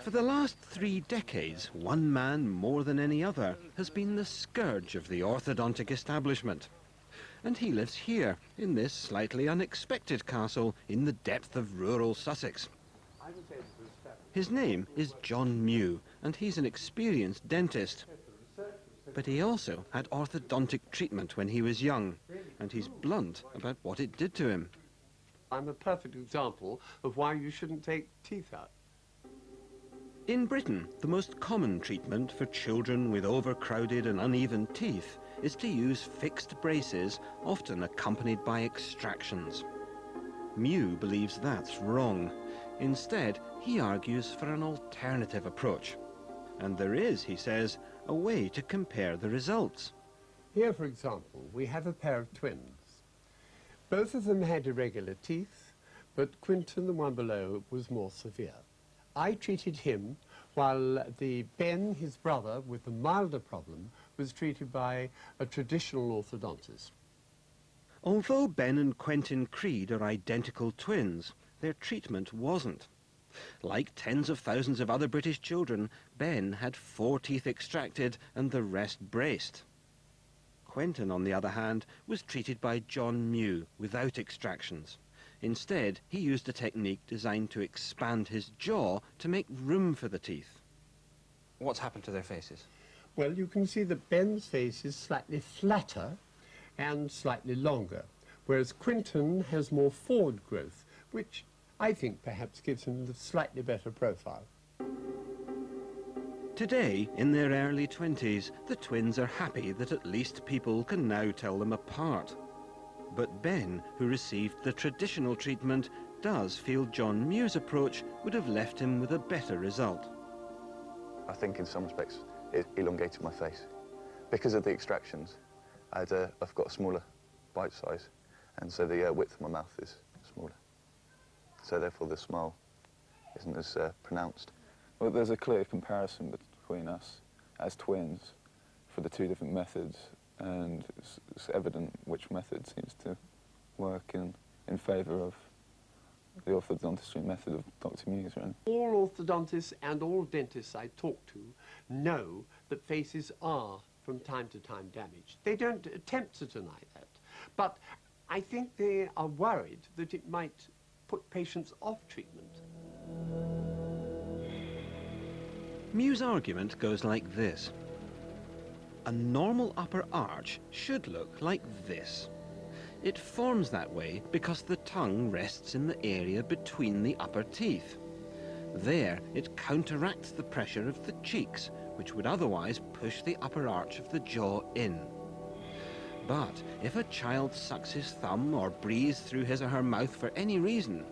For the last 3 decades, one man more than any other has been the scourge of the orthodontic establishment. And he lives here, in this slightly unexpected castle in the depth of rural Sussex. His name is John Mew, and he's an experienced dentist. But he also had orthodontic treatment when he was young, and he's blunt about what it did to him. I'm a perfect example of why you shouldn't take teeth out. In Britain, the most common treatment for children with overcrowded and uneven teeth is to use fixed braces, often accompanied by extractions. Mew believes that's wrong. Instead, he argues for an alternative approach. And there is, he says, a way to compare the results. Here, for example, we have a pair of twins. Both of them had irregular teeth, but Quentin, the one below, was more severe. I treated him while Ben, his brother, with the milder problem, was treated by a traditional orthodontist. Although Ben and Quentin Creed are identical twins, their treatment wasn't. Like tens of thousands of other British children, Ben had 4 teeth extracted and the rest braced. Quentin, on the other hand, was treated by John Mew without extractions. Instead, he used a technique designed to expand his jaw to make room for the teeth. What's happened to their faces? Well, you can see that Ben's face is slightly flatter and slightly longer, whereas Quentin has more forward growth, which I think perhaps gives him the slightly better profile. Today, in their early 20s, the twins are happy that at least people can now tell them apart. But Ben, who received the traditional treatment, does feel John Mew's approach would have left him with a better result. I think in some respects it elongated my face. Because of the extractions, I've got a smaller bite size, and so the width of my mouth is smaller. So therefore the smile isn't as pronounced. Well, there's a clear comparison between us as twins for the 2 different methods, and it's evident which method seems to work in favour of the orthodontistry method of Dr. Mew's. Really. All orthodontists and all dentists I talk to know that faces are from time to time damaged. They don't attempt to deny that, but I think they are worried that it might put patients off treatment. Mew's argument goes like this. A normal upper arch should look like this. It forms that way because the tongue rests in the area between the upper teeth. There, it counteracts the pressure of the cheeks, which would otherwise push the upper arch of the jaw in. But if a child sucks his thumb or breathes through his or her mouth for any reason,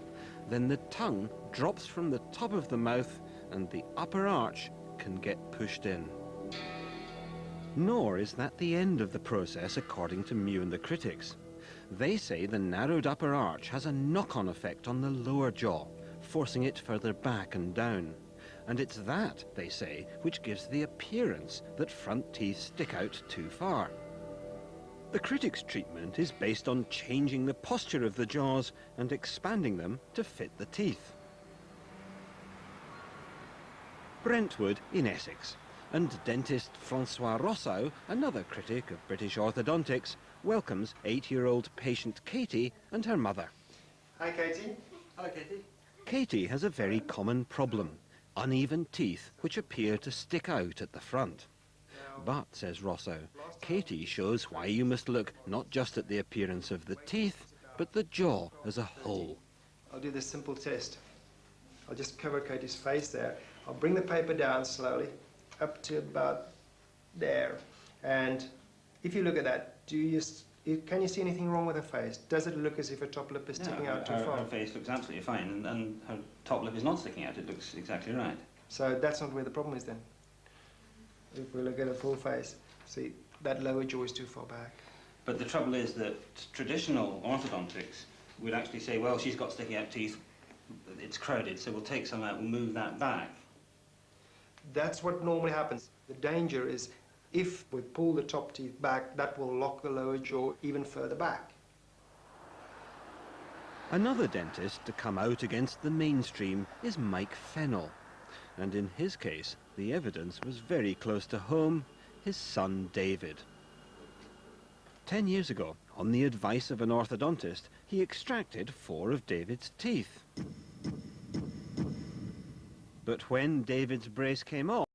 then the tongue drops from the top of the mouth and the upper arch can get pushed in. Nor is that the end of the process, according to Mew and the critics. They say the narrowed upper arch has a knock-on effect on the lower jaw, forcing it further back and down. And it's that, they say, which gives the appearance that front teeth stick out too far. The critics' treatment is based on changing the posture of the jaws and expanding them to fit the teeth. Brentwood in Essex, and dentist Francois Rossouw, another critic of British orthodontics, welcomes 8-year-old patient Katie and her mother. Hi, Katie. Hello, Katie. Katie has a very common problem, uneven teeth which appear to stick out at the front. But, says Rossouw, Katie shows why you must look not just at the appearance of the teeth, but the jaw as a whole. I'll do this simple test. I'll just cover Katie's face there. I'll bring the paper down slowly, up to about there. And if you look at that, can you see anything wrong with her face? Does it look as if her top lip is sticking out too far? Her face looks absolutely fine, and her top lip is not sticking out. It looks exactly right. So that's not where the problem is then. If we look at her full face, see, that lower jaw is too far back. But the trouble is that traditional orthodontics would actually say, well, she's got sticking out teeth, it's crowded, so we'll take some out and move that back. That's what normally happens. The danger is if we pull the top teeth back, that will lock the lower jaw even further back. Another dentist to come out against the mainstream is Mike Fennell. And in his case, the evidence was very close to home, his son David. 10 years ago, on the advice of an orthodontist, he extracted 4 of David's teeth. But when David's brace came off,